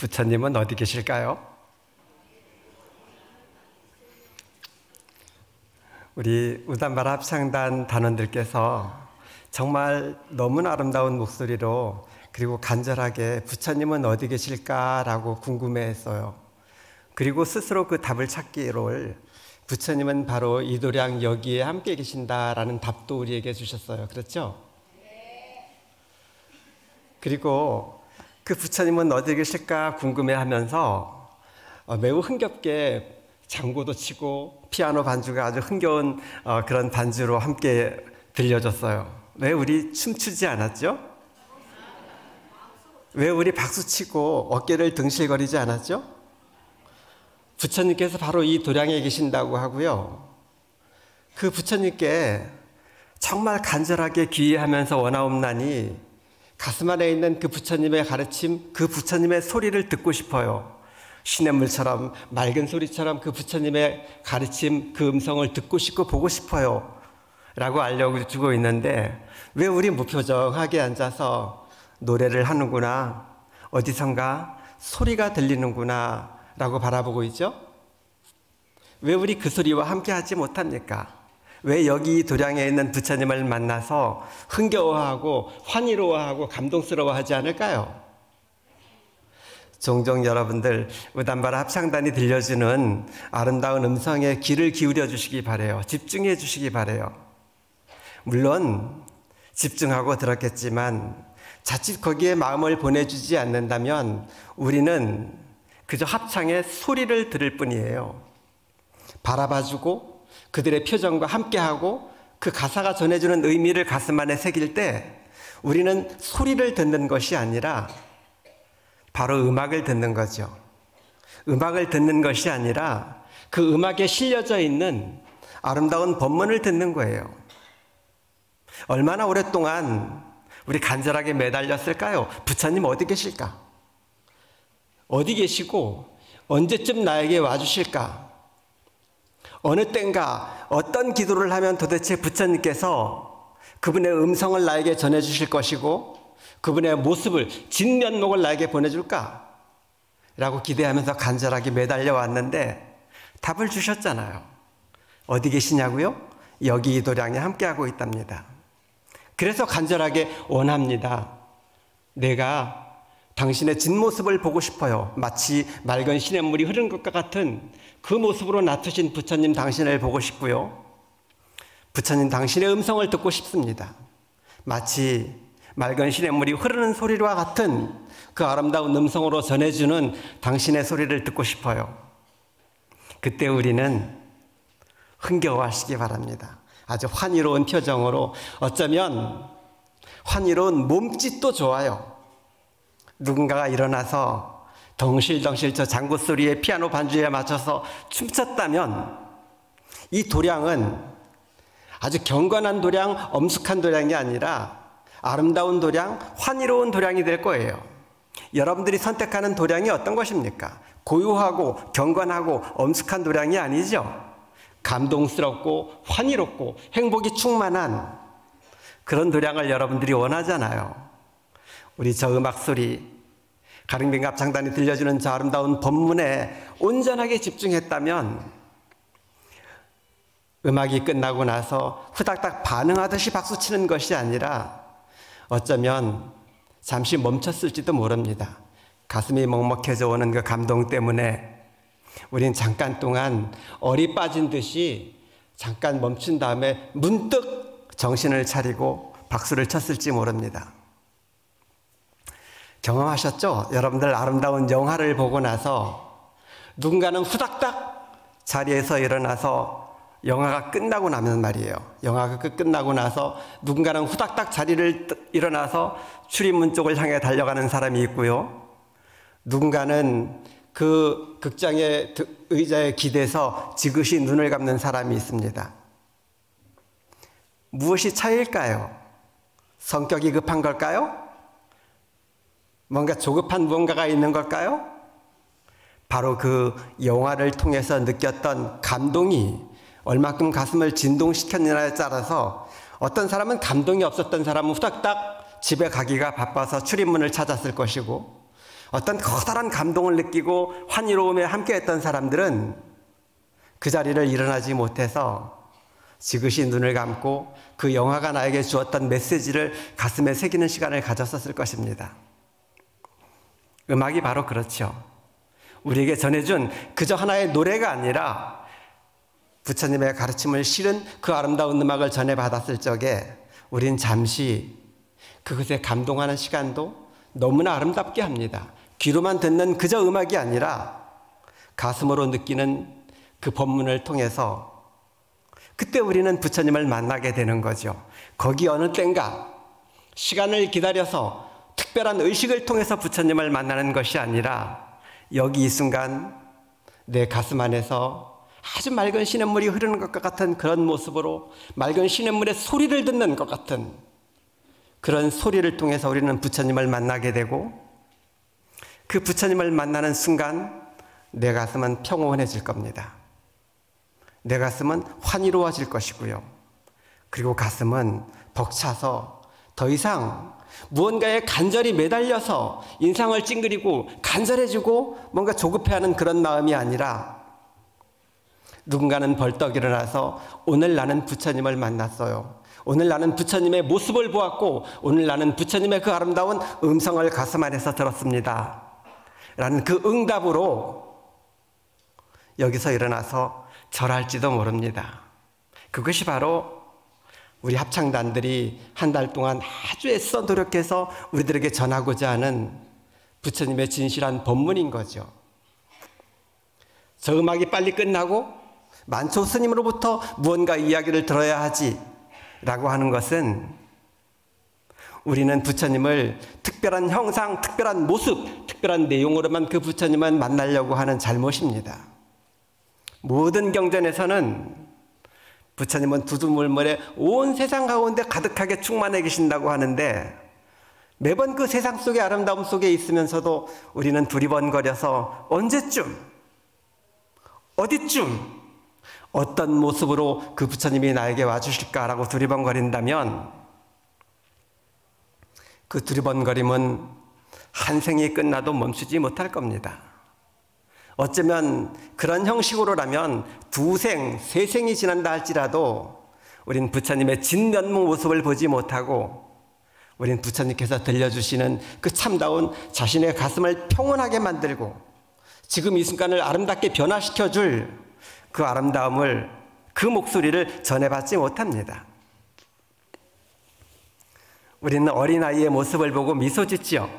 부처님은 어디 계실까요? 우리 우담바라 합창단 단원들께서 정말 너무나 아름다운 목소리로 그리고 간절하게 부처님은 어디 계실까라고 궁금해했어요. 그리고 스스로 그 답을 찾기를 부처님은 바로 이 도량 여기에 함께 계신다라는 답도 우리에게 주셨어요. 그렇죠? 그리고 그 부처님은 어디 계실까 궁금해하면서 매우 흥겹게 장구도 치고 피아노 반주가 아주 흥겨운 그런 반주로 함께 들려줬어요. 왜 우리 춤추지 않았죠? 왜 우리 박수치고 어깨를 등실거리지 않았죠? 부처님께서 바로 이 도량에 계신다고 하고요. 그 부처님께 정말 간절하게 귀의하면서 원하옵나니 가슴 안에 있는 그 부처님의 가르침, 그 부처님의 소리를 듣고 싶어요. 시냇물처럼 맑은 소리처럼 그 부처님의 가르침, 그 음성을 듣고 싶고 보고 싶어요 라고 알려주고 있는데 왜 우리 무표정하게 앉아서 노래를 하는구나, 어디선가 소리가 들리는구나 라고 바라보고 있죠? 왜 우리 그 소리와 함께 하지 못합니까? 왜 여기 도량에 있는 부처님을 만나서 흥겨워하고 환희로워하고 감동스러워하지 않을까요? 종종 여러분들 우담바라 합창단이 들려주는 아름다운 음성에 귀를 기울여 주시기 바라요. 집중해 주시기 바라요. 물론 집중하고 들었겠지만 자칫 거기에 마음을 보내주지 않는다면 우리는 그저 합창의 소리를 들을 뿐이에요. 바라봐주고 그들의 표정과 함께하고 그 가사가 전해주는 의미를 가슴 안에 새길 때 우리는 소리를 듣는 것이 아니라 바로 음악을 듣는 거죠. 음악을 듣는 것이 아니라 그 음악에 실려져 있는 아름다운 법문을 듣는 거예요. 얼마나 오랫동안 우리 간절하게 매달렸을까요? 부처님 어디 계실까? 어디 계시고 언제쯤 나에게 와주실까? 어느 땐가 어떤 기도를 하면 도대체 부처님께서 그분의 음성을 나에게 전해주실 것이고 그분의 모습을, 진면목을 나에게 보내줄까? 라고 기대하면서 간절하게 매달려 왔는데 답을 주셨잖아요. 어디 계시냐고요? 여기 이 도량에 함께하고 있답니다. 그래서 간절하게 원합니다. 내가 당신의 진모습을 보고 싶어요. 마치 맑은 시냇물이 흐르는 것과 같은 그 모습으로 나타신 부처님 당신을 보고 싶고요. 부처님 당신의 음성을 듣고 싶습니다. 마치 맑은 시냇물이 흐르는 소리와 같은 그 아름다운 음성으로 전해주는 당신의 소리를 듣고 싶어요. 그때 우리는 흥겨워하시기 바랍니다. 아주 환희로운 표정으로, 어쩌면 환희로운 몸짓도 좋아요. 누군가가 일어나서 덩실덩실 저 장구 소리에 피아노 반주에 맞춰서 춤췄다면 이 도량은 아주 경건한 도량, 엄숙한 도량이 아니라 아름다운 도량, 환희로운 도량이 될 거예요. 여러분들이 선택하는 도량이 어떤 것입니까? 고요하고 경건하고 엄숙한 도량이 아니죠. 감동스럽고 환희롭고 행복이 충만한 그런 도량을 여러분들이 원하잖아요. 우리 저 음악 소리, 가릉빈 합창단이 들려주는 저 아름다운 법문에 온전하게 집중했다면 음악이 끝나고 나서 후닥닥 반응하듯이 박수치는 것이 아니라 어쩌면 잠시 멈췄을지도 모릅니다. 가슴이 먹먹해져 오는 그 감동 때문에 우린 잠깐 동안 얼이 빠진 듯이 잠깐 멈춘 다음에 문득 정신을 차리고 박수를 쳤을지 모릅니다. 경험하셨죠? 여러분들 아름다운 영화를 보고 나서 누군가는 후닥닥 자리에서 일어나서 영화가 끝나고 나면 말이에요. 영화가 끝나고 나서 누군가는 후닥닥 자리를 일어나서 출입문 쪽을 향해 달려가는 사람이 있고요. 누군가는 그 극장의 의자에 기대서 지그시 눈을 감는 사람이 있습니다. 무엇이 차이일까요? 성격이 급한 걸까요? 뭔가 조급한 무언가가 있는 걸까요? 바로 그 영화를 통해서 느꼈던 감동이 얼마큼 가슴을 진동시켰느냐에 따라서 어떤 사람은 감동이 없었던 사람은 후닥닥 집에 가기가 바빠서 출입문을 찾았을 것이고 어떤 커다란 감동을 느끼고 환희로움에 함께했던 사람들은 그 자리를 일어나지 못해서 지그시 눈을 감고 그 영화가 나에게 주었던 메시지를 가슴에 새기는 시간을 가졌었을 것입니다. 음악이 바로 그렇죠. 우리에게 전해준 그저 하나의 노래가 아니라 부처님의 가르침을 실은 그 아름다운 음악을 전해받았을 적에 우린 잠시 그것에 감동하는 시간도 너무나 아름답게 합니다. 귀로만 듣는 그저 음악이 아니라 가슴으로 느끼는 그 법문을 통해서 그때 우리는 부처님을 만나게 되는 거죠. 거기 어느 땐가 시간을 기다려서 특별한 의식을 통해서 부처님을 만나는 것이 아니라 여기 이 순간 내 가슴 안에서 아주 맑은 시냇물이 흐르는 것과 같은 그런 모습으로 맑은 시냇물의 소리를 듣는 것 같은 그런 소리를 통해서 우리는 부처님을 만나게 되고 그 부처님을 만나는 순간 내 가슴은 평온해질 겁니다. 내 가슴은 환희로워질 것이고요. 그리고 가슴은 벅차서 더 이상 무언가에 간절히 매달려서 인상을 찡그리고 간절해지고 뭔가 조급해하는 그런 마음이 아니라 누군가는 벌떡 일어나서 오늘 나는 부처님을 만났어요. 오늘 나는 부처님의 모습을 보았고 오늘 나는 부처님의 그 아름다운 음성을 가슴 안에서 들었습니다. 라는 그 응답으로 여기서 일어나서 절할지도 모릅니다. 그것이 바로 우리 합창단들이 한 달 동안 아주 애써 노력해서 우리들에게 전하고자 하는 부처님의 진실한 법문인 거죠. 저 음악이 빨리 끝나고 만초 스님으로부터 무언가 이야기를 들어야 하지 라고 하는 것은 우리는 부처님을 특별한 형상, 특별한 모습, 특별한 내용으로만 그 부처님을 만나려고 하는 잘못입니다. 모든 경전에서는 부처님은 두두물물에 온 세상 가운데 가득하게 충만해 계신다고 하는데 매번 그 세상 속의 아름다움 속에 있으면서도 우리는 두리번거려서 언제쯤, 어디쯤, 어떤 모습으로 그 부처님이 나에게 와주실까라고 두리번거린다면 그 두리번거림은 한 생이 끝나도 멈추지 못할 겁니다. 어쩌면 그런 형식으로라면 두 생, 세 생이 지난다 할지라도 우린 부처님의 진면목 모습을 보지 못하고 우린 부처님께서 들려주시는 그 참다운 자신의 가슴을 평온하게 만들고 지금 이 순간을 아름답게 변화시켜줄 그 아름다움을, 그 목소리를 전해받지 못합니다. 우리는 어린아이의 모습을 보고 미소 짓지요.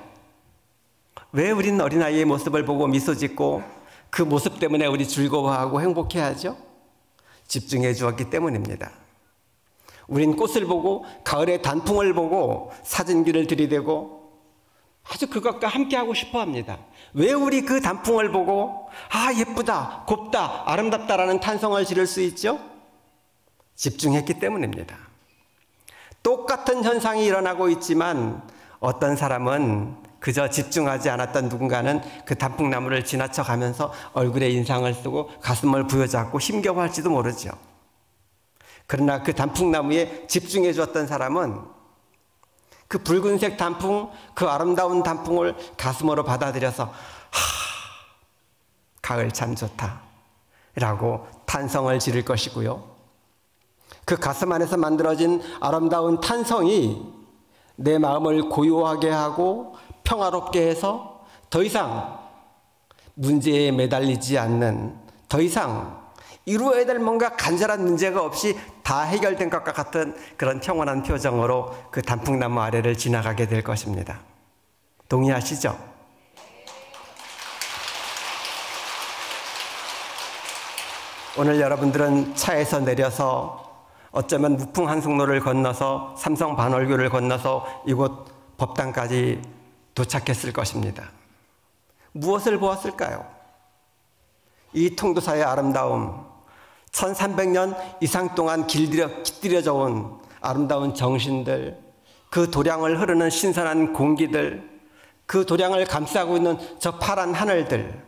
왜 우리는 어린아이의 모습을 보고 미소 짓고 그 모습 때문에 우리 즐거워하고 행복해하죠? 집중해 주었기 때문입니다. 우린 꽃을 보고 가을의 단풍을 보고 사진기를 들이대고 아주 그것과 함께하고 싶어 합니다. 왜 우리 그 단풍을 보고 아 예쁘다, 곱다, 아름답다라는 탄성을 지를 수 있죠? 집중했기 때문입니다. 똑같은 현상이 일어나고 있지만 어떤 사람은 그저 집중하지 않았던 누군가는 그 단풍나무를 지나쳐 가면서 얼굴에 인상을 쓰고 가슴을 부여잡고 힘겨워할지도 모르죠. 그러나 그 단풍나무에 집중해 주었던 사람은 그 붉은색 단풍, 그 아름다운 단풍을 가슴으로 받아들여서 가을 참 좋다 라고 탄성을 지를 것이고요. 그 가슴 안에서 만들어진 아름다운 탄성이 내 마음을 고요하게 하고 평화롭게 해서 더 이상 문제에 매달리지 않는, 더 이상 이루어야 될 뭔가 간절한 문제가 없이 다 해결된 것과 같은 그런 평온한 표정으로 그 단풍나무 아래를 지나가게 될 것입니다. 동의하시죠? 오늘 여러분들은 차에서 내려서 어쩌면 무풍 한송로를 건너서 삼성 반월교를 건너서 이곳 법당까지 도착했을 것입니다. 무엇을 보았을까요? 이 통도사의 아름다움, 1300년 이상 동안 길들여져 온 아름다운 정신들, 그 도량을 흐르는 신선한 공기들, 그 도량을 감싸고 있는 저 파란 하늘들,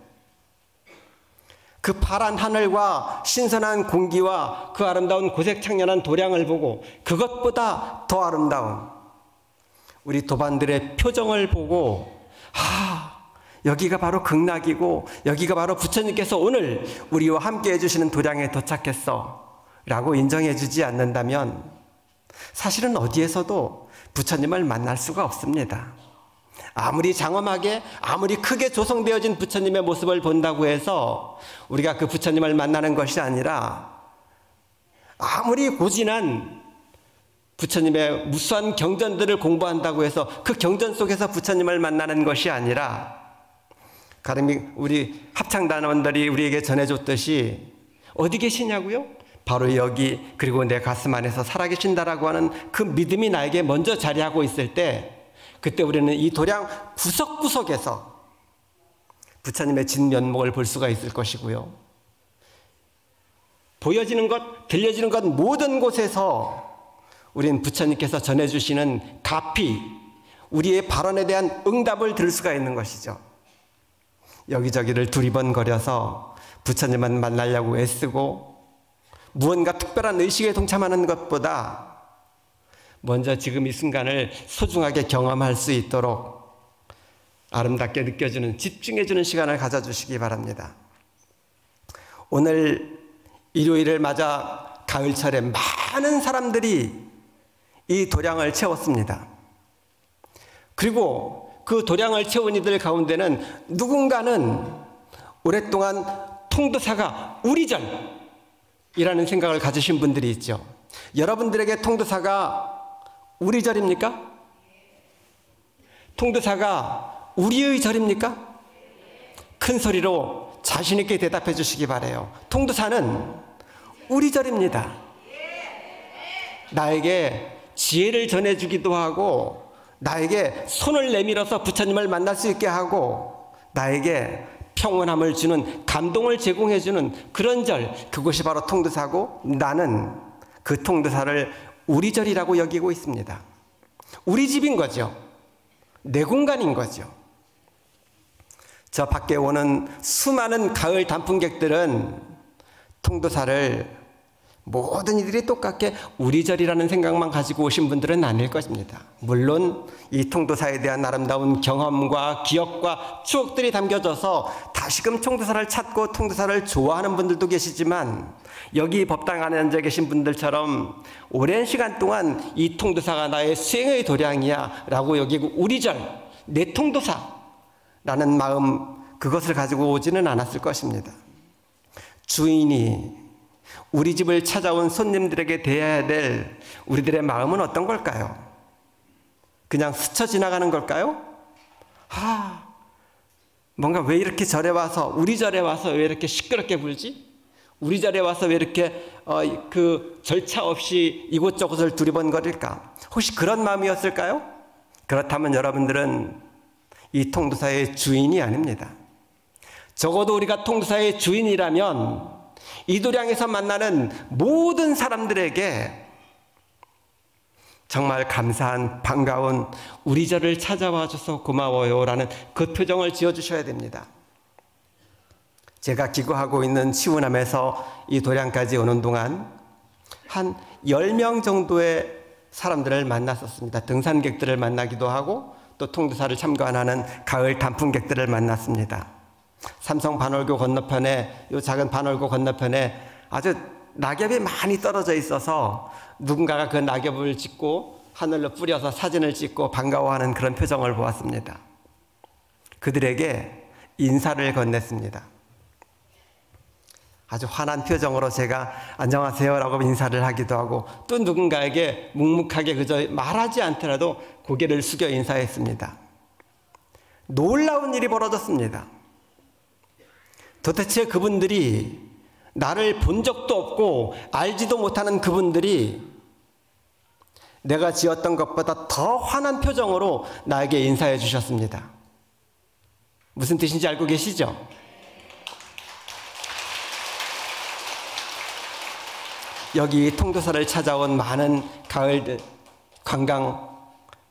그 파란 하늘과 신선한 공기와 그 아름다운 고색창년한 도량을 보고 그것보다 더 아름다운 우리 도반들의 표정을 보고 여기가 바로 극락이고 여기가 바로 부처님께서 오늘 우리와 함께 해주시는 도량에 도착했어 라고 인정해 주지 않는다면 사실은 어디에서도 부처님을 만날 수가 없습니다. 아무리 장엄하게 아무리 크게 조성되어진 부처님의 모습을 본다고 해서 우리가 그 부처님을 만나는 것이 아니라 아무리 고진한 부처님의 무수한 경전들을 공부한다고 해서 그 경전 속에서 부처님을 만나는 것이 아니라 가령 우리 합창단원들이 우리에게 전해줬듯이 어디 계시냐고요? 바로 여기 그리고 내 가슴 안에서 살아계신다라고 하는 그 믿음이 나에게 먼저 자리하고 있을 때 그때 우리는 이 도량 구석구석에서 부처님의 진면목을 볼 수가 있을 것이고요. 보여지는 것, 들려지는 것 모든 곳에서 우리는 부처님께서 전해주시는 가피, 우리의 발언에 대한 응답을 들을 수가 있는 것이죠. 여기저기를 두리번거려서 부처님만 만나려고 애쓰고 무언가 특별한 의식에 동참하는 것보다 먼저 지금 이 순간을 소중하게 경험할 수 있도록 아름답게 느껴주는, 집중해주는 시간을 가져주시기 바랍니다. 오늘 일요일을 맞아 가을철에 많은 사람들이 이 도량을 채웠습니다. 그리고 그 도량을 채운 이들 가운데는 누군가는 오랫동안 통도사가 우리절이라는 생각을 가지신 분들이 있죠. 여러분들에게 통도사가 우리절입니까? 통도사가 우리의 절입니까? 큰 소리로 자신 있게 대답해 주시기 바라요. 통도사는 우리절입니다. 나에게 지혜를 전해주기도 하고 나에게 손을 내밀어서 부처님을 만날 수 있게 하고 나에게 평온함을 주는, 감동을 제공해 주는 그런 절, 그것이 바로 통도사고 나는 그 통도사를 우리절이라고 여기고 있습니다. 우리 집인 거죠. 내 공간인 거죠. 저 밖에 오는 수많은 가을 단풍객들은 통도사를 모든 이들이 똑같게 우리절이라는 생각만 가지고 오신 분들은 아닐 것입니다. 물론 이 통도사에 대한 아름다운 경험과 기억과 추억들이 담겨져서 다시금 통도사를 찾고 통도사를 좋아하는 분들도 계시지만 여기 법당 안에 앉아 계신 분들처럼 오랜 시간 동안 이 통도사가 나의 수행의 도량이야 라고 여기고 우리절, 내 통도사라는 마음, 그것을 가지고 오지는 않았을 것입니다. 주인이 우리 집을 찾아온 손님들에게 대해야 될 우리들의 마음은 어떤 걸까요? 그냥 스쳐 지나가는 걸까요? 뭔가 왜 이렇게 절에 와서, 우리 절에 와서 왜 이렇게 시끄럽게 굴지? 우리 절에 와서 왜 이렇게 그 절차 없이 이곳저곳을 두리번거릴까? 혹시 그런 마음이었을까요? 그렇다면 여러분들은 이 통도사의 주인이 아닙니다. 적어도 우리가 통도사의 주인이라면 이 도량에서 만나는 모든 사람들에게 정말 감사한, 반가운 우리 절을 찾아와 줘서 고마워요 라는 그 표정을 지어주셔야 됩니다. 제가 기거하고 있는 치우남에서 이 도량까지 오는 동안 한 10명 정도의 사람들을 만났었습니다. 등산객들을 만나기도 하고 또 통도사를 참관하는 가을 단풍객들을 만났습니다. 삼성 반월교 건너편에, 이 작은 반월교 건너편에 아주 낙엽이 많이 떨어져 있어서 누군가가 그 낙엽을 짚고 하늘로 뿌려서 사진을 찍고 반가워하는 그런 표정을 보았습니다. 그들에게 인사를 건넸습니다. 아주 환한 표정으로 제가 안녕하세요 라고 인사를 하기도 하고 또 누군가에게 묵묵하게 그저 말하지 않더라도 고개를 숙여 인사했습니다. 놀라운 일이 벌어졌습니다. 도대체 그분들이, 나를 본 적도 없고 알지도 못하는 그분들이 내가 지었던 것보다 더 환한 표정으로 나에게 인사해 주셨습니다. 무슨 뜻인지 알고 계시죠? 여기 통도사를 찾아온 많은 가을 관광,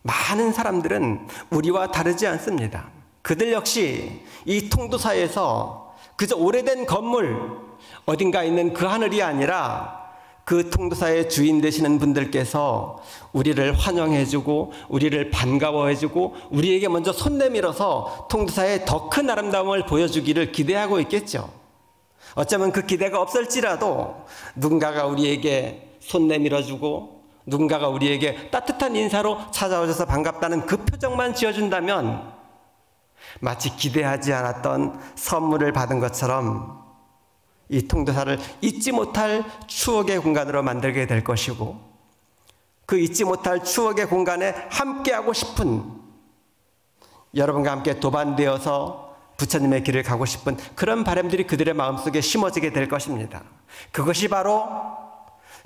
많은 사람들은 우리와 다르지 않습니다. 그들 역시 이 통도사에서 그저 오래된 건물, 어딘가 있는 그 하늘이 아니라 그 통도사의 주인 되시는 분들께서 우리를 환영해주고 우리를 반가워해주고 우리에게 먼저 손 내밀어서 통도사의 더 큰 아름다움을 보여주기를 기대하고 있겠죠. 어쩌면 그 기대가 없을지라도 누군가가 우리에게 손 내밀어주고 누군가가 우리에게 따뜻한 인사로 찾아오셔서 반갑다는 그 표정만 지어준다면 마치 기대하지 않았던 선물을 받은 것처럼 이 통도사를 잊지 못할 추억의 공간으로 만들게 될 것이고, 그 잊지 못할 추억의 공간에 함께하고 싶은, 여러분과 함께 도반되어서 부처님의 길을 가고 싶은 그런 바람들이 그들의 마음속에 심어지게 될 것입니다. 그것이 바로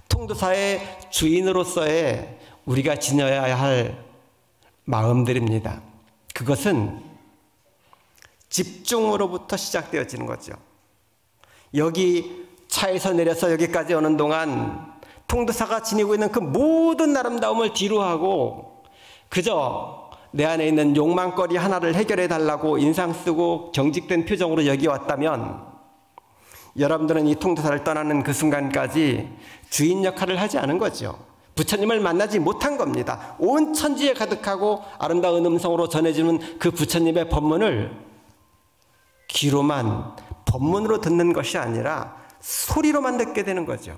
통도사의 주인으로서의 우리가 지녀야 할 마음들입니다. 그것은 집중으로부터 시작되어지는 거죠. 여기 차에서 내려서 여기까지 오는 동안 통도사가 지니고 있는 그 모든 아름다움을 뒤로하고 그저 내 안에 있는 욕망거리 하나를 해결해 달라고 인상 쓰고 경직된 표정으로 여기 왔다면, 여러분들은 이 통도사를 떠나는 그 순간까지 주인 역할을 하지 않은 거죠. 부처님을 만나지 못한 겁니다. 온 천지에 가득하고 아름다운 음성으로 전해지는 그 부처님의 법문을 귀로만 법문으로 듣는 것이 아니라 소리로만 듣게 되는 거죠.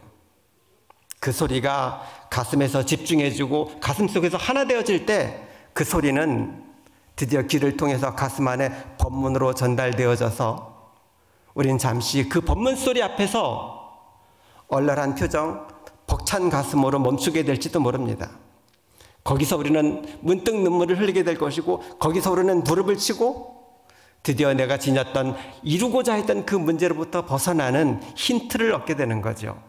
그 소리가 가슴에서 집중해주고 가슴 속에서 하나 되어질 때 그 소리는 드디어 귀를 통해서 가슴 안에 법문으로 전달되어져서 우린 잠시 그 법문 소리 앞에서 얼얼한 표정, 벅찬 가슴으로 멈추게 될지도 모릅니다. 거기서 우리는 문득 눈물을 흘리게 될 것이고, 거기서 우리는 무릎을 치고 드디어 내가 지녔던, 이루고자 했던 그 문제로부터 벗어나는 힌트를 얻게 되는 거죠.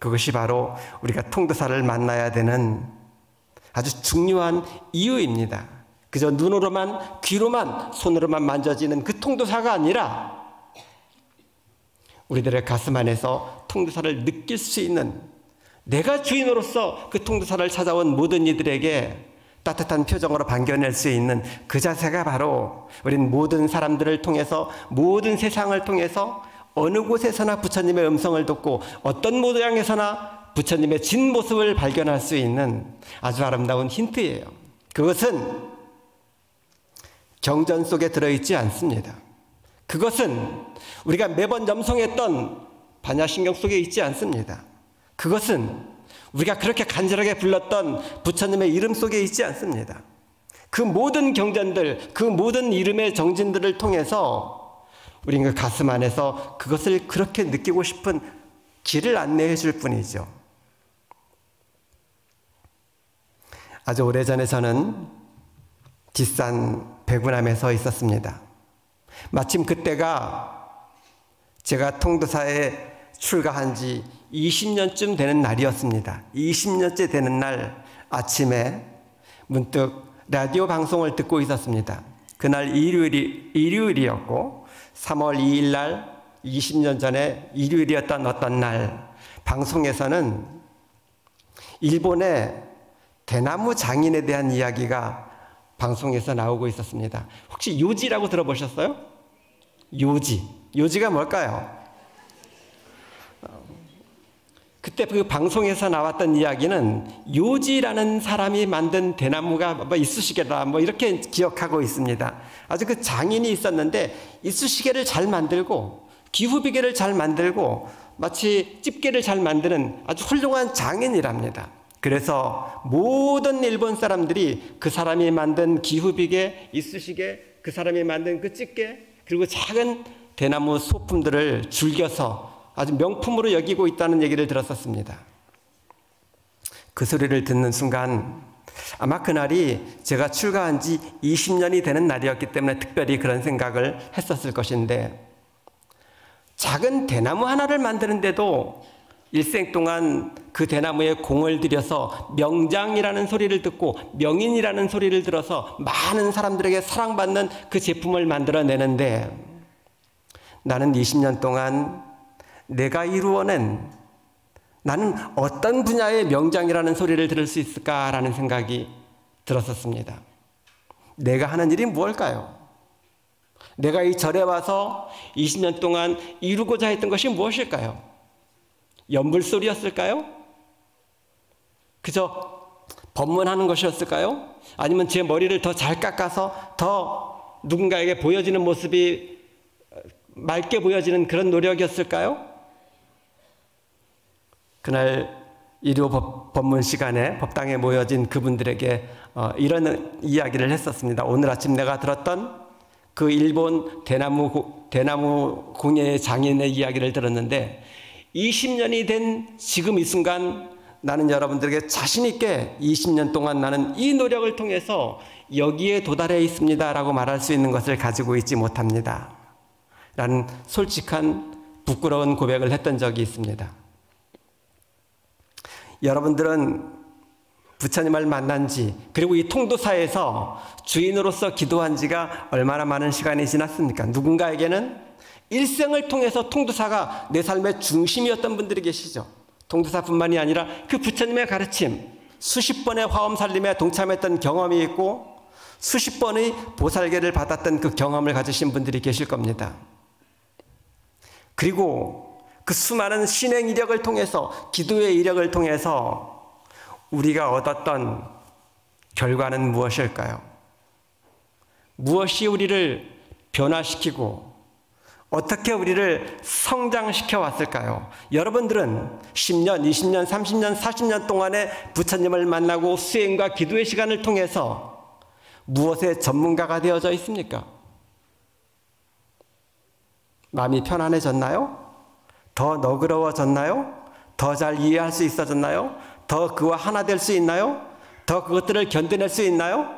그것이 바로 우리가 통도사를 만나야 되는 아주 중요한 이유입니다. 그저 눈으로만, 귀로만, 손으로만 만져지는 그 통도사가 아니라 우리들의 가슴 안에서 통도사를 느낄 수 있는, 내가 주인으로서 그 통도사를 찾아온 모든 이들에게 따뜻한 표정으로 반겨낼 수 있는 그 자세가 바로 우린 모든 사람들을 통해서, 모든 세상을 통해서 어느 곳에서나 부처님의 음성을 듣고 어떤 모양에서나 부처님의 진 모습을 발견할 수 있는 아주 아름다운 힌트예요. 그것은 경전 속에 들어있지 않습니다. 그것은 우리가 매번 염송했던 반야신경 속에 있지 않습니다. 그것은 우리가 그렇게 간절하게 불렀던 부처님의 이름 속에 있지 않습니다. 그 모든 경전들, 그 모든 이름의 정진들을 통해서 우리는 그 가슴 안에서 그것을 그렇게 느끼고 싶은 길을 안내해 줄 뿐이죠. 아주 오래전에 저는 뒷산 백운함에 서 있었습니다. 마침 그때가 제가 통도사에 출가한 지 20년쯤 되는 날이었습니다. 20년째 되는 날 아침에 문득 라디오 방송을 듣고 있었습니다. 그날 일요일이었고 3월 2일 날 20년 전에 일요일이었던 어떤 날 방송에서는 일본의 대나무 장인에 대한 이야기가 방송에서 나오고 있었습니다. 혹시 요지라고 들어보셨어요? 요지가 뭘까요? 그때 그 방송에서 나왔던 이야기는 요지라는 사람이 만든 대나무가 이쑤시개다 이렇게 기억하고 있습니다. 아주 그 장인이 있었는데 이쑤시개를 잘 만들고 기후비계를 잘 만들고 마치 집게를 잘 만드는 아주 훌륭한 장인이랍니다. 그래서 모든 일본 사람들이 그 사람이 만든 기후비계, 이쑤시개, 그 사람이 만든 그 집게, 그리고 작은 대나무 소품들을 즐겨서 아주 명품으로 여기고 있다는 얘기를 들었었습니다. 그 소리를 듣는 순간 아마 그날이 제가 출가한 지 20년이 되는 날이었기 때문에 특별히 그런 생각을 했었을 것인데, 작은 대나무 하나를 만드는데도 일생 동안 그 대나무에 공을 들여서 명장이라는 소리를 듣고 명인이라는 소리를 들어서 많은 사람들에게 사랑받는 그 제품을 만들어내는데, 나는 20년 동안 내가 이루어낸, 나는 어떤 분야의 명장이라는 소리를 들을 수 있을까라는 생각이 들었었습니다. 내가 하는 일이 무엇일까요? 내가 이 절에 와서 20년 동안 이루고자 했던 것이 무엇일까요? 연불소리였을까요? 그저 법문하는 것이었을까요? 아니면 제 머리를 더 잘 깎아서 더 누군가에게 보여지는 모습이 맑게 보여지는 그런 노력이었을까요? 그날 일요 법문 시간에 법당에 모여진 그분들에게 이런 이야기를 했었습니다. 오늘 아침 내가 들었던 그 일본 대나무 공예 장인의 이야기를 들었는데 20년이 된 지금 이 순간 나는 여러분들에게 자신 있게 20년 동안 나는 이 노력을 통해서 여기에 도달해 있습니다 라고 말할 수 있는 것을 가지고 있지 못합니다 라는 솔직한 부끄러운 고백을 했던 적이 있습니다. 여러분들은 부처님을 만난 지, 그리고 이 통도사에서 주인으로서 기도한 지가 얼마나 많은 시간이 지났습니까? 누군가에게는 일생을 통해서 통도사가 내 삶의 중심이었던 분들이 계시죠. 통도사뿐만이 아니라 그 부처님의 가르침, 수십 번의 화엄살림에 동참했던 경험이 있고 수십 번의 보살계를 받았던 그 경험을 가지신 분들이 계실 겁니다. 그리고 그 수많은 신행 이력을 통해서, 기도의 이력을 통해서 우리가 얻었던 결과는 무엇일까요? 무엇이 우리를 변화시키고 어떻게 우리를 성장시켜 왔을까요? 여러분들은 10년, 20년, 30년, 40년 동안의 부처님을 만나고 수행과 기도의 시간을 통해서 무엇의 전문가가 되어져 있습니까? 마음이 편안해졌나요? 더 너그러워졌나요? 더 잘 이해할 수 있어졌나요? 더 그와 하나 될 수 있나요? 더 그것들을 견뎌낼 수 있나요?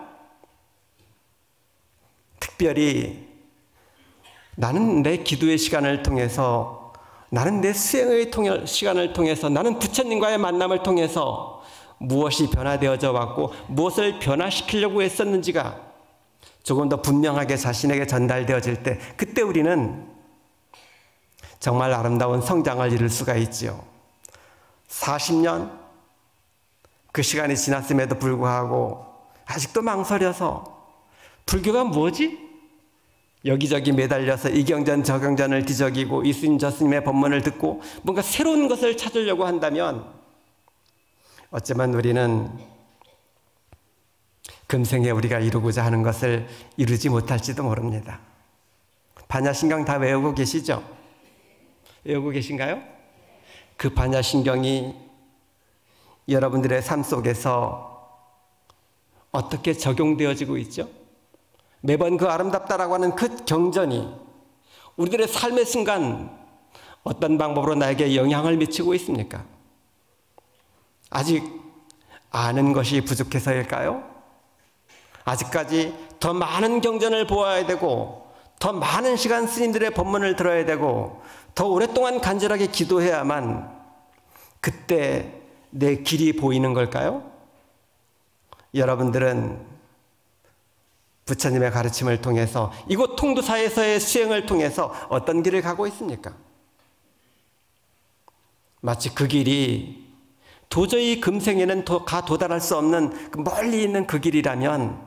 특별히 나는 내 기도의 시간을 통해서, 나는 내 수행의 시간을 통해서, 나는 부처님과의 만남을 통해서 무엇이 변화되어져 왔고 무엇을 변화시키려고 했었는지가 조금 더 분명하게 자신에게 전달되어질 때, 그때 우리는 정말 아름다운 성장을 이룰 수가 있지요. 40년 그 시간이 지났음에도 불구하고 아직도 망설여서 불교가 뭐지? 여기저기 매달려서 이 경전 저 경전을 뒤적이고 이 스님 저 스님의 법문을 듣고 뭔가 새로운 것을 찾으려고 한다면 어쩌면 우리는 금생에 우리가 이루고자 하는 것을 이루지 못할지도 모릅니다. 반야신경 다 외우고 계시죠? 외우고 계신가요? 그 반야신경이 여러분들의 삶 속에서 어떻게 적용되어지고 있죠? 매번 그 아름답다라고 하는 그 경전이 우리들의 삶의 순간 어떤 방법으로 나에게 영향을 미치고 있습니까? 아직 아는 것이 부족해서일까요? 아직까지 더 많은 경전을 보아야 되고 더 많은 시간 스님들의 법문을 들어야 되고 더 오랫동안 간절하게 기도해야만 그때 내 길이 보이는 걸까요? 여러분들은 부처님의 가르침을 통해서 이곳 통도사에서의 수행을 통해서 어떤 길을 가고 있습니까? 마치 그 길이 도저히 금생에는 도달할 수 없는 멀리 있는 그 길이라면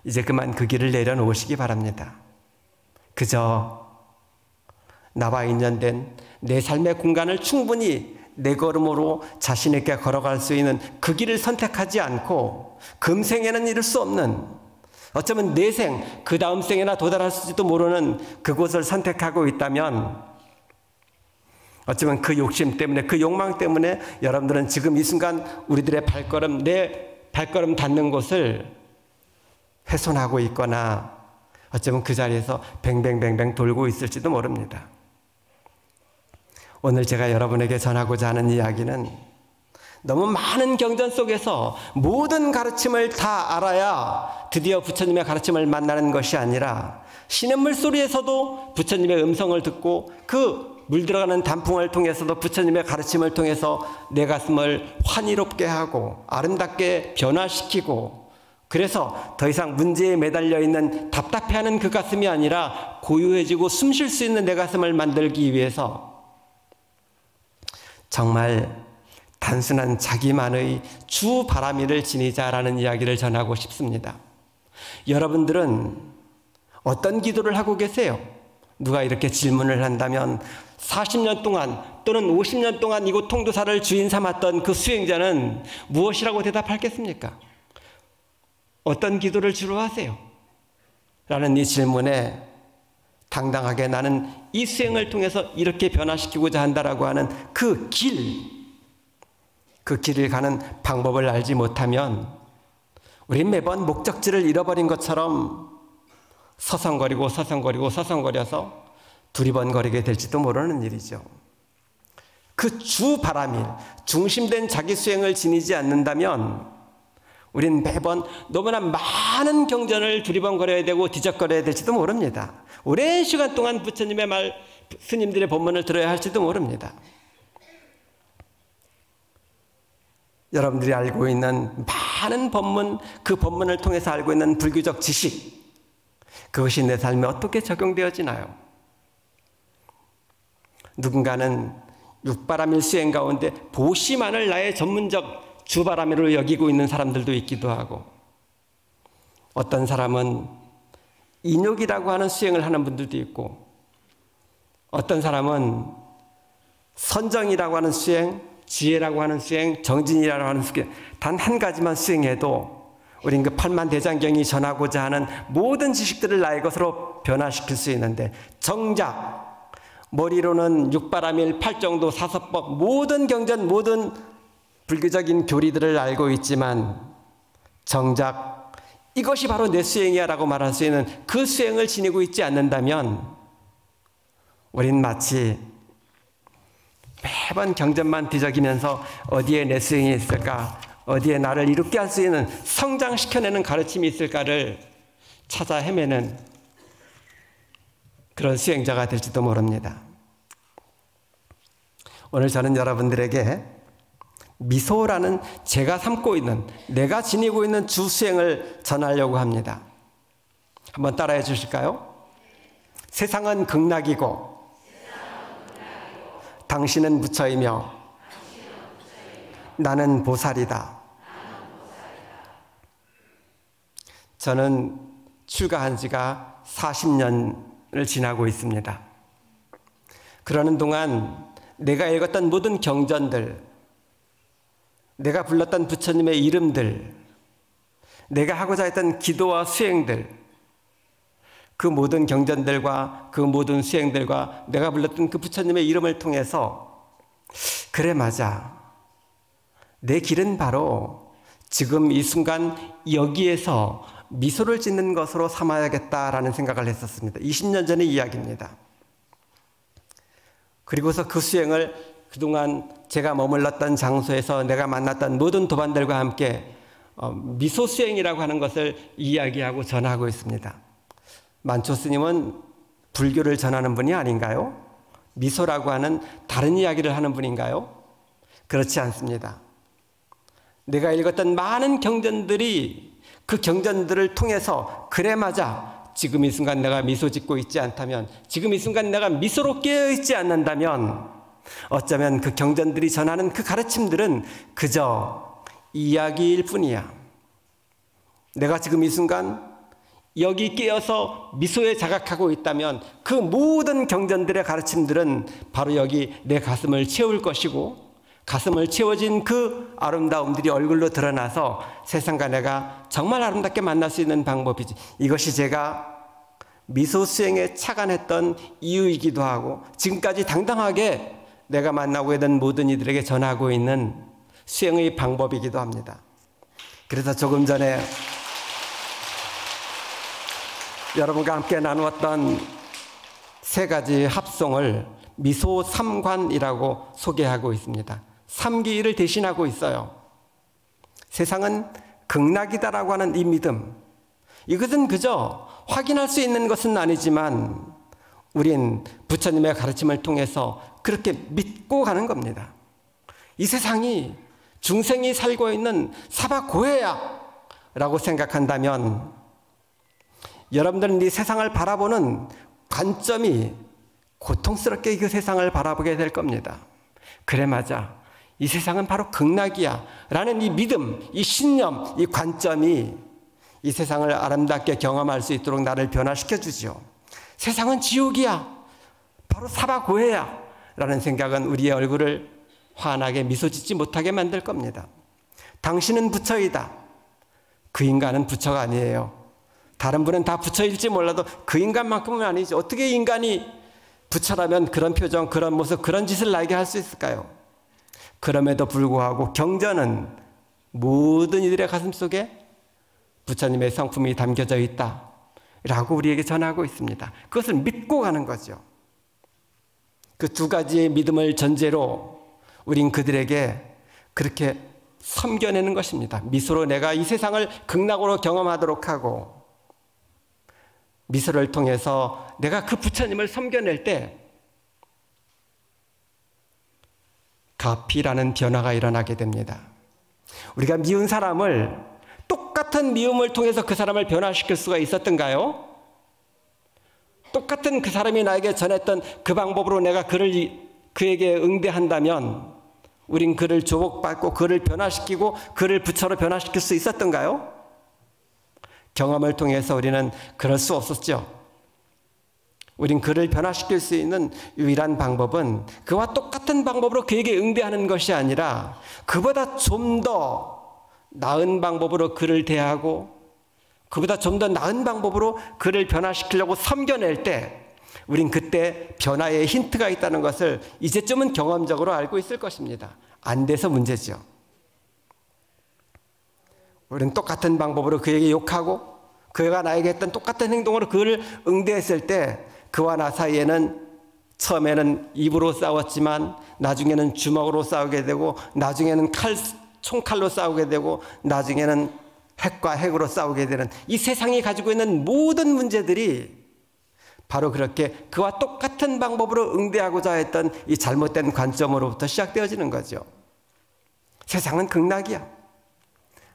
이제 그만 그 길을 내려놓으시기 바랍니다. 그저 나와 인연된 내 삶의 공간을 충분히 내 걸음으로 자신 있게 걸어갈 수 있는 그 길을 선택하지 않고 금생에는 이룰 수 없는, 어쩌면 내생, 그 다음 생에나 도달할지도 모르는 그곳을 선택하고 있다면 어쩌면 그 욕심 때문에, 그 욕망 때문에 여러분들은 지금 이 순간 우리들의 발걸음, 내 발걸음 닿는 곳을 훼손하고 있거나 어쩌면 그 자리에서 뱅뱅뱅뱅 돌고 있을지도 모릅니다. 오늘 제가 여러분에게 전하고자 하는 이야기는 너무 많은 경전 속에서 모든 가르침을 다 알아야 드디어 부처님의 가르침을 만나는 것이 아니라 시냇물 소리에서도 부처님의 음성을 듣고 그 물들어가는 단풍을 통해서도 부처님의 가르침을 통해서 내 가슴을 환희롭게 하고 아름답게 변화시키고, 그래서 더 이상 문제에 매달려 있는 답답해하는 그 가슴이 아니라 고요해지고 숨 쉴 수 있는 내 가슴을 만들기 위해서 정말 단순한 자기만의 주 바라미를 지니자라는 이야기를 전하고 싶습니다. 여러분들은 어떤 기도를 하고 계세요? 누가 이렇게 질문을 한다면 40년 동안 또는 50년 동안 이곳 통도사를 주인 삼았던 그 수행자는 무엇이라고 대답하겠습니까? 어떤 기도를 주로 하세요? 라는 이 질문에 당당하게 나는 이 수행을 통해서 이렇게 변화시키고자 한다라고 하는 그 길을 가는 방법을 알지 못하면 우린 매번 목적지를 잃어버린 것처럼 서성거려서 두리번거리게 될지도 모르는 일이죠. 그 주바람일, 중심된 자기 수행을 지니지 않는다면 우린 매번 너무나 많은 경전을 두리번거려야 되고 뒤적거려야 될지도 모릅니다. 오랜 시간 동안 부처님의 말, 스님들의 법문을 들어야 할지도 모릅니다. 여러분들이 알고 있는 많은 법문, 그 법문을 통해서 알고 있는 불교적 지식, 그것이 내 삶에 어떻게 적용되어지나요? 누군가는 육바람일 수행 가운데 보시만을 나의 전문적 주바람일로 여기고 있는 사람들도 있기도 하고, 어떤 사람은 인욕이라고 하는 수행을 하는 분들도 있고, 어떤 사람은 선정이라고 하는 수행, 지혜라고 하는 수행, 정진이라고 하는 수행, 단 한 가지만 수행해도 우린 그 팔만대장경이 전하고자 하는 모든 지식들을 나의 것으로 변화시킬 수 있는데, 정작 머리로는 육바람일, 팔정도, 사서법, 모든 경전, 모든 불교적인 교리들을 알고 있지만 정작 이것이 바로 내 수행이야 라고 말할 수 있는 그 수행을 지니고 있지 않는다면 우린 마치 매번 경전만 뒤적이면서 어디에 내 수행이 있을까, 어디에 나를 이롭게 할 수 있는, 성장시켜내는 가르침이 있을까를 찾아 헤매는 그런 수행자가 될지도 모릅니다. 오늘 저는 여러분들에게 미소라는 제가 삼고 있는, 내가 지니고 있는 주수행을 전하려고 합니다. 한번 따라해 주실까요? 세상은 극락이고 당신은 부처이며 나는 보살이다. 저는 출가한 지가 40년을 지나고 있습니다. 그러는 동안 내가 읽었던 모든 경전들, 내가 불렀던 부처님의 이름들, 내가 하고자 했던 기도와 수행들, 그 모든 경전들과 그 모든 수행들과 내가 불렀던 그 부처님의 이름을 통해서, 그래 맞아, 내 길은 바로 지금 이 순간 여기에서 미소를 짓는 것으로 삼아야겠다라는 생각을 했었습니다. 20년 전의 이야기입니다. 그리고서 그 수행을 그동안 제가 머물렀던 장소에서 내가 만났던 모든 도반들과 함께 미소 수행이라고 하는 것을 이야기하고 전하고 있습니다. 만초 스님은 불교를 전하는 분이 아닌가요? 미소라고 하는 다른 이야기를 하는 분인가요? 그렇지 않습니다. 내가 읽었던 많은 경전들이 그 경전들을 통해서 그래 맞아, 지금 이 순간 내가 미소 짓고 있지 않다면, 지금 이 순간 내가 미소로 깨어있지 않는다면 어쩌면 그 경전들이 전하는 그 가르침들은 그저 이야기일 뿐이야. 내가 지금 이 순간 여기 깨어서 미소에 자각하고 있다면 그 모든 경전들의 가르침들은 바로 여기 내 가슴을 채울 것이고, 가슴을 채워진 그 아름다움들이 얼굴로 드러나서 세상과 내가 정말 아름답게 만날 수 있는 방법이지. 이것이 제가 미소 수행에 착안했던 이유이기도 하고, 지금까지 당당하게 내가 만나고 있는 모든 이들에게 전하고 있는 수행의 방법이기도 합니다. 그래서 조금 전에 여러분과 함께 나누었던 세 가지 합송을 미소 삼관이라고 소개하고 있습니다. 삼기를 대신하고 있어요. 세상은 극락이다라고 하는 이 믿음, 이것은 그저 확인할 수 있는 것은 아니지만 우린 부처님의 가르침을 통해서 그렇게 믿고 가는 겁니다. 이 세상이 중생이 살고 있는 사바고해야 라고 생각한다면 여러분들은 이 세상을 바라보는 관점이 고통스럽게 그 세상을 바라보게 될 겁니다. 그래 맞아, 이 세상은 바로 극락이야 라는 이 믿음, 이 신념, 이 관점이 이 세상을 아름답게 경험할 수 있도록 나를 변화시켜 주죠. 세상은 지옥이야. 바로 사바고해야. 라는 생각은 우리의 얼굴을 환하게 미소 짓지 못하게 만들 겁니다. 당신은 부처이다. 그 인간은 부처가 아니에요. 다른 분은 다 부처일지 몰라도 그 인간만큼은 아니지. 어떻게 인간이 부처라면 그런 표정, 그런 모습, 그런 짓을 나에게 할 수 있을까요? 그럼에도 불구하고 경전은 모든 이들의 가슴 속에 부처님의 성품이 담겨져 있다 라고 우리에게 전하고 있습니다. 그것을 믿고 가는 거죠. 그 두 가지의 믿음을 전제로 우린 그들에게 그렇게 섬겨내는 것입니다. 미소로 내가 이 세상을 극락으로 경험하도록 하고, 미소를 통해서 내가 그 부처님을 섬겨낼 때 가피라는 변화가 일어나게 됩니다. 우리가 미운 사람을 똑같은 미움을 통해서 그 사람을 변화시킬 수가 있었던가요? 똑같은 그 사람이 나에게 전했던 그 방법으로 내가 그에게 응대한다면 우린 그를 조복받고 그를 변화시키고 그를 부처로 변화시킬 수 있었던가요? 경험을 통해서 우리는 그럴 수 없었죠. 우린 그를 변화시킬 수 있는 유일한 방법은 그와 똑같은 방법으로 그에게 응대하는 것이 아니라 그보다 좀 더 나은 방법으로 그를 대하고 그보다 좀 더 나은 방법으로 그를 변화시키려고 섬겨낼 때 우린 그때 변화의 힌트가 있다는 것을 이제쯤은 경험적으로 알고 있을 것입니다. 안 돼서 문제죠. 우리는 똑같은 방법으로 그에게 욕하고 그가 나에게 했던 똑같은 행동으로 그를 응대했을 때 그와 나 사이에는 처음에는 입으로 싸웠지만 나중에는 주먹으로 싸우게 되고 나중에는 총칼로 싸우게 되고 나중에는 핵과 핵으로 싸우게 되는 이 세상이 가지고 있는 모든 문제들이 바로 그렇게 그와 똑같은 방법으로 응대하고자 했던 이 잘못된 관점으로부터 시작되어지는 거죠. 세상은 극락이야.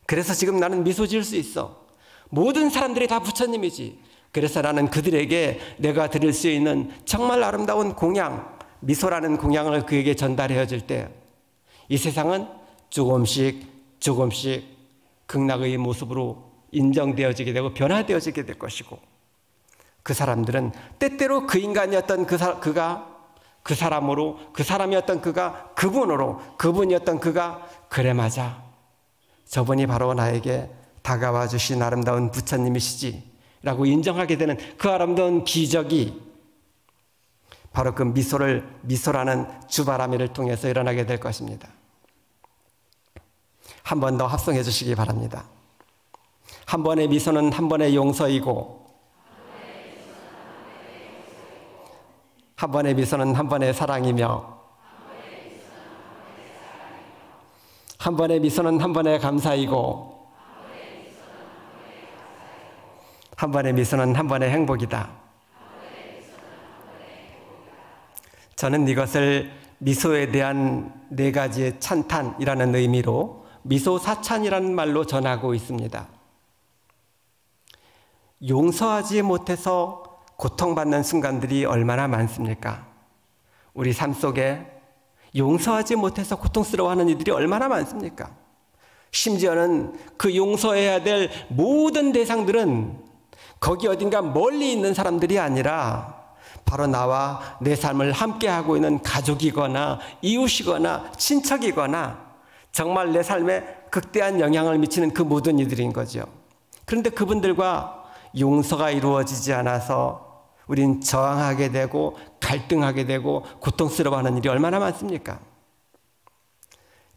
그래서 지금 나는 미소 지을 수 있어. 모든 사람들이 다 부처님이지. 그래서 나는 그들에게 내가 드릴 수 있는 정말 아름다운 공양, 미소라는 공양을 그에게 전달해 줄 때 이 세상은 조금씩 극락의 모습으로 인정되어지게 되고 변화되어지게 될 것이고, 그 사람들은 때때로 그 인간이었던 그가 그 사람으로, 그 사람이었던 그가 그분으로, 그분이었던 그가 그래 맞아, 저분이 바로 나에게 다가와 주신 아름다운 부처님이시지 라고 인정하게 되는 그 아름다운 기적이 바로 그 미소라는 주바라미를 통해서 일어나게 될 것입니다. 한 번 더 합성해 주시기 바랍니다. 한 번의 미소는 한 번의 용서이고, 한 번의 미소는 한 번의 사랑이며, 한 번의 미소는 한 번의 감사이고, 한 번의 미소는 한 번의 행복이다. 저는 이것을 미소에 대한 4가지의 찬탄이라는 의미로 미소사찬이라는 말로 전하고 있습니다. 용서하지 못해서 고통받는 순간들이 얼마나 많습니까? 우리 삶 속에 용서하지 못해서 고통스러워하는 이들이 얼마나 많습니까? 심지어는 그 용서해야 될 모든 대상들은 거기 어딘가 멀리 있는 사람들이 아니라 바로 나와 내 삶을 함께하고 있는 가족이거나 이웃이거나 친척이거나 정말 내 삶에 극대한 영향을 미치는 그 모든 이들인 거죠. 그런데 그분들과 용서가 이루어지지 않아서 우린 저항하게 되고 갈등하게 되고 고통스러워하는 일이 얼마나 많습니까?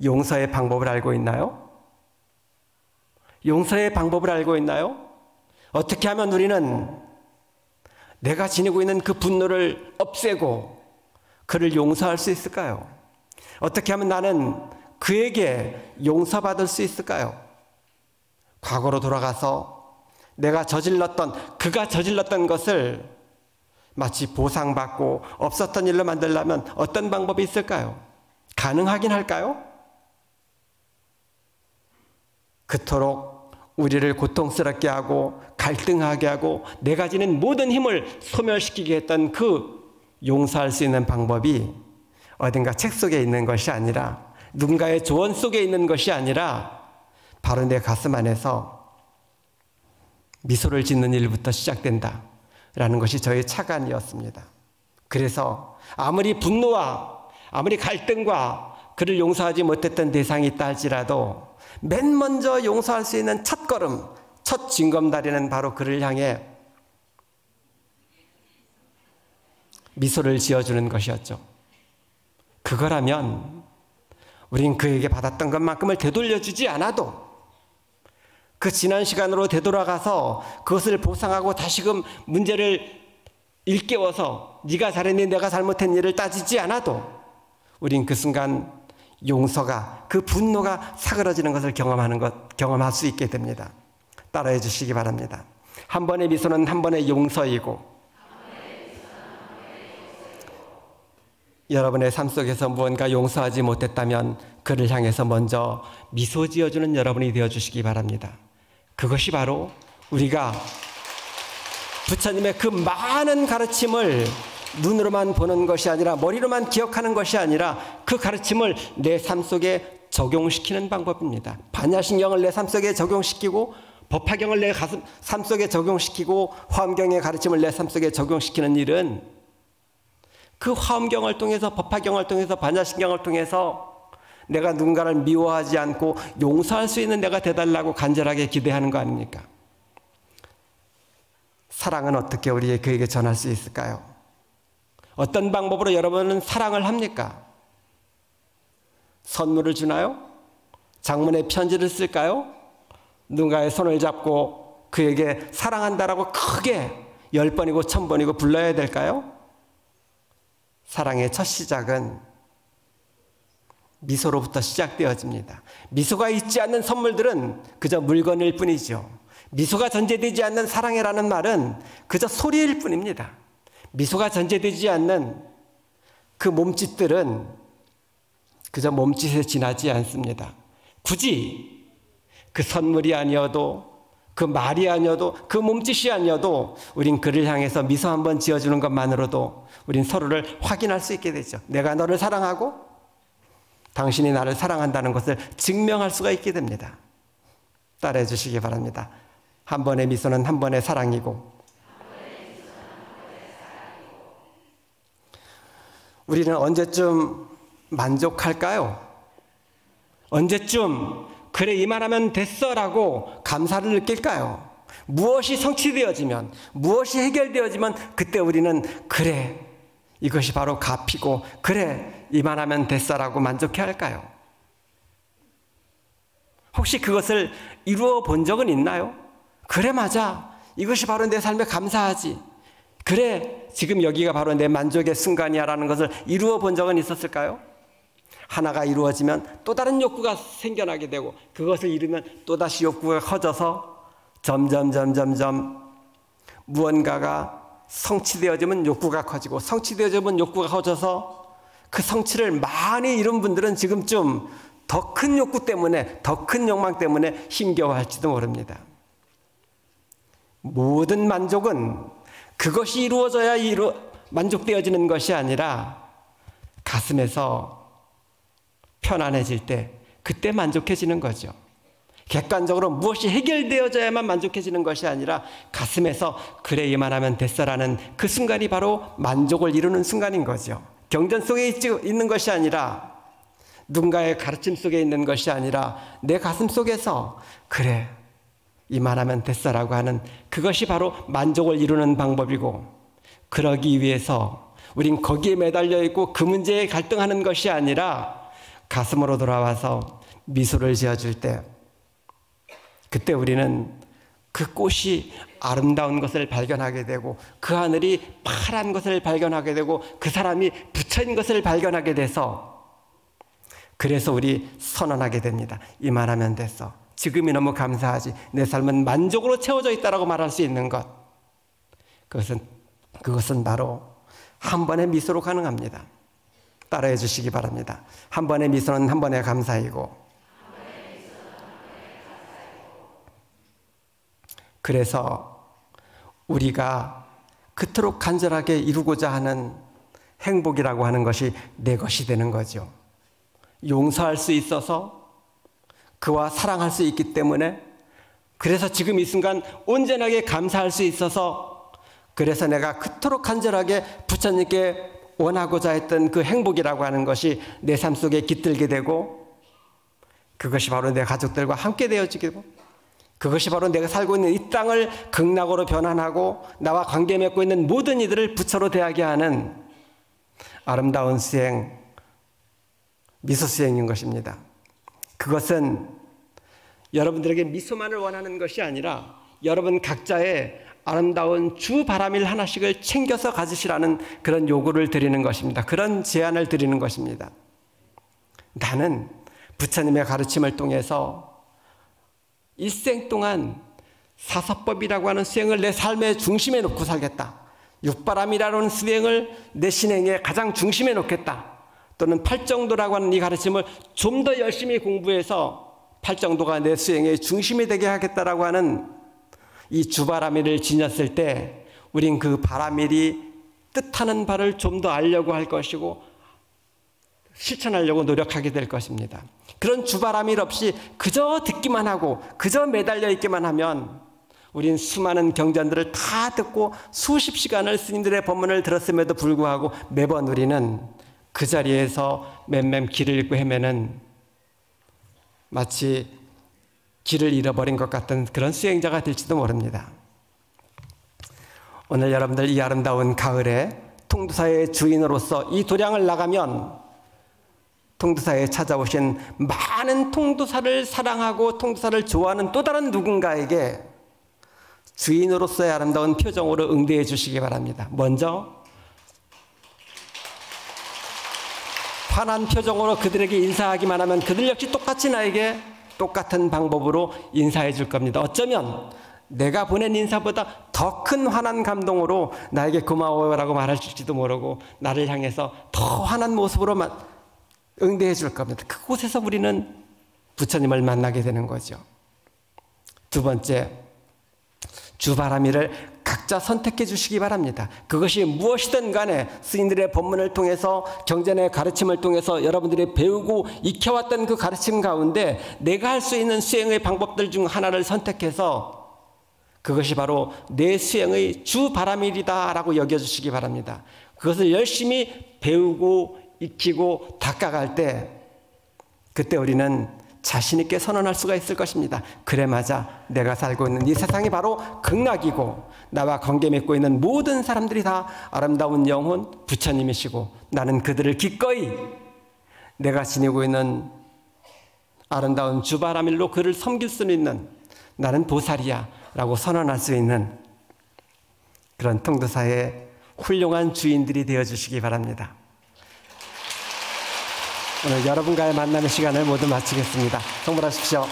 용서의 방법을 알고 있나요? 용서의 방법을 알고 있나요? 어떻게 하면 우리는 내가 지니고 있는 그 분노를 없애고 그를 용서할 수 있을까요? 어떻게 하면 나는 그에게 용서받을 수 있을까요? 과거로 돌아가서 그가 저질렀던 것을 마치 보상받고 없었던 일로 만들려면 어떤 방법이 있을까요? 가능하긴 할까요? 그토록 우리를 고통스럽게 하고 갈등하게 하고 내가 지닌 모든 힘을 소멸시키게 했던 그 용서할 수 있는 방법이 어딘가 책 속에 있는 것이 아니라 누군가의 조언 속에 있는 것이 아니라 바로 내 가슴 안에서 미소를 짓는 일부터 시작된다. 것이 저의 착안이었습니다. 그래서 아무리 분노와 아무리 갈등과 그를 용서하지 못했던 대상이 있다 할지라도 맨 먼저 용서할 수 있는 첫 걸음, 첫 징검다리는 바로 그를 향해 미소를 지어주는 것이었죠. 그거라면 우린 그에게 받았던 것만큼을 되돌려주지 않아도 그 지난 시간으로 되돌아가서 그것을 보상하고 다시금 문제를 일깨워서 네가 잘했니 내가 잘못했니 를 따지지 않아도 우린 그 순간 용서가, 그 분노가 사그러지는 것을 경험할 수 있게 됩니다. 따라해 주시기 바랍니다. 한 번의 미소는 한 번의 용서이고, 여러분의 삶 속에서 무언가 용서하지 못했다면 그를 향해서 먼저 미소 지어주는 여러분이 되어주시기 바랍니다. 그것이 바로 우리가 부처님의 그 많은 가르침을 눈으로만 보는 것이 아니라, 머리로만 기억하는 것이 아니라 그 가르침을 내 삶 속에 적용시키는 방법입니다. 반야신경을 내 삶 속에 적용시키고, 법화경을 내 삶 속에 적용시키고, 화엄경의 가르침을 내 삶 속에 적용시키는 일은 그 화엄경을 통해서, 법화경을 통해서, 반야신경을 통해서 내가 누군가를 미워하지 않고 용서할 수 있는 내가 되달라고 간절하게 기대하는 거 아닙니까? 사랑은 어떻게 우리에게 그에게 전할 수 있을까요? 어떤 방법으로 여러분은 사랑을 합니까? 선물을 주나요? 장문의 편지를 쓸까요? 누군가의 손을 잡고 그에게 사랑한다라고 크게 10번이고 1000번이고 불러야 될까요? 사랑의 첫 시작은 미소로부터 시작되어집니다. 미소가 있지 않는 선물들은 그저 물건일 뿐이죠. 미소가 전제되지 않는 사랑이라는 말은 그저 소리일 뿐입니다. 미소가 전제되지 않는 그 몸짓들은 그저 몸짓에 지나지 않습니다. 굳이 그 선물이 아니어도, 그 말이 아니어도, 그 몸짓이 아니어도 우린 그를 향해서 미소 한번 지어주는 것만으로도 우린 서로를 확인할 수 있게 되죠. 내가 너를 사랑하고 당신이 나를 사랑한다는 것을 증명할 수가 있게 됩니다. 따라해 주시기 바랍니다. 한 번의 미소는 한 번의 사랑이고, 우리는 언제쯤 만족할까요? 언제쯤 그래 이만하면 됐어라고 감사를 느낄까요? 무엇이 성취되어지면, 무엇이 해결되어지면 그때 우리는 그래 이것이 바로 갚이고 그래 이만하면 됐어라고 만족해 할까요? 혹시 그것을 이루어 본 적은 있나요? 그래 맞아, 이것이 바로 내 삶에 감사하지, 그래 지금 여기가 바로 내 만족의 순간이야 라는 것을 이루어 본 적은 있었을까요? 하나가 이루어지면 또 다른 욕구가 생겨나게 되고, 그것을 이루면 또다시 욕구가 커져서 점점 무언가가 성취되어지면 욕구가 커지고, 성취되어지면 욕구가 커져서 그 성취를 많이 이룬 분들은 지금쯤 더 큰 욕구 때문에, 더 큰 욕망 때문에 힘겨워할지도 모릅니다. 모든 만족은 그것이 이루어져야 만족되어지는 것이 아니라 가슴에서 편안해질 때, 그때 만족해지는 거죠. 객관적으로 무엇이 해결되어져야만 만족해지는 것이 아니라 가슴에서 그래 이만하면 됐어라는 그 순간이 바로 만족을 이루는 순간인 거죠. 경전 속에 있는 것이 아니라, 누군가의 가르침 속에 있는 것이 아니라 내 가슴 속에서 그래 이만하면 됐어라고 하는 그것이 바로 만족을 이루는 방법이고, 그러기 위해서 우린 거기에 매달려 있고 그 문제에 갈등하는 것이 아니라 가슴으로 돌아와서 미소를 지어줄 때, 그때 우리는 그 꽃이 아름다운 것을 발견하게 되고, 그 하늘이 파란 것을 발견하게 되고, 그 사람이 부처인 것을 발견하게 돼서, 그래서 우리 선언하게 됩니다. 이만하면 됐어, 지금이 너무 감사하지, 내 삶은 만족으로 채워져 있다라고 말할 수 있는 것, 그것은 바로 한 번의 미소로 가능합니다. 따라해 주시기 바랍니다. 한 번의 미소는 한 번의 감사이고, 그래서 우리가 그토록 간절하게 이루고자 하는 행복이라고 하는 것이 내 것이 되는 거죠. 용서할 수 있어서, 그와 사랑할 수 있기 때문에, 그래서 지금 이 순간 온전하게 감사할 수 있어서 그래서 내가 그토록 간절하게 부처님께 원하고자 했던 그 행복이라고 하는 것이 내 삶 속에 깃들게 되고, 그것이 바로 내 가족들과 함께 되어지게 되고, 그것이 바로 내가 살고 있는 이 땅을 극락으로 변환하고 나와 관계 맺고 있는 모든 이들을 부처로 대하게 하는 아름다운 수행, 미소 수행인 것입니다. 그것은 여러분들에게 미소만을 원하는 것이 아니라 여러분 각자의 아름다운 주 바라밀 하나씩을 챙겨서 가지시라는 그런 요구를 드리는 것입니다. 그런 제안을 드리는 것입니다. 나는 부처님의 가르침을 통해서 일생 동안 사사법이라고 하는 수행을 내 삶의 중심에 놓고 살겠다. 육바람이라는 수행을 내 신행의 가장 중심에 놓겠다. 또는 팔정도라고 하는 이 가르침을 좀 더 열심히 공부해서 팔정도가 내 수행의 중심이 되게 하겠다라고 하는 이 주바라밀을 지녔을 때 우린 그 바라밀이 뜻하는 바를 좀 더 알려고 할 것이고 실천하려고 노력하게 될 것입니다. 그런 주바라밀 없이 그저 듣기만 하고 그저 매달려 있기만 하면 우린 수많은 경전들을 다 듣고 수십 시간을 스님들의 법문을 들었음에도 불구하고 매번 우리는 그 자리에서 맴맴 길을 잃고 헤매는 마치 길을 잃어버린 것 같은 그런 수행자가 될지도 모릅니다. 오늘 여러분들 이 아름다운 가을에 통도사의 주인으로서 이 도량을 나가면 통도사에 찾아오신 많은 통도사를 사랑하고 통도사를 좋아하는 또 다른 누군가에게 주인으로서의 아름다운 표정으로 응대해 주시기 바랍니다. 먼저 환한 표정으로 그들에게 인사하기만 하면 그들 역시 똑같이 나에게 똑같은 방법으로 인사해 줄 겁니다. 어쩌면 내가 보낸 인사보다 더 큰 환한 감동으로 나에게 고마워요라고 말할지도 모르고 나를 향해서 더 환한 모습으로 응대해 줄 겁니다. 그곳에서 우리는 부처님을 만나게 되는 거죠. 두 번째, 주바라밀을 각자 선택해 주시기 바랍니다. 그것이 무엇이든 간에 스님들의 법문을 통해서 경전의 가르침을 통해서 여러분들이 배우고 익혀왔던 그 가르침 가운데 내가 할 수 있는 수행의 방법들 중 하나를 선택해서 그것이 바로 내 수행의 주바라밀이다라고 여겨주시기 바랍니다. 그것을 열심히 배우고 익히고 닦아갈 때 그때 우리는 자신 있게 선언할 수가 있을 것입니다. 그래 맞아, 내가 살고 있는 이 세상이 바로 극락이고 나와 관계 맺고 있는 모든 사람들이 다 아름다운 영혼 부처님이시고 나는 그들을 기꺼이 내가 지니고 있는 아름다운 주바라밀로 그를 섬길 수 있는 나는 보살이야 라고 선언할 수 있는 그런 통도사의 훌륭한 주인들이 되어주시기 바랍니다. 오늘 여러분과의 만남의 시간을 모두 마치겠습니다. 성불하십시오.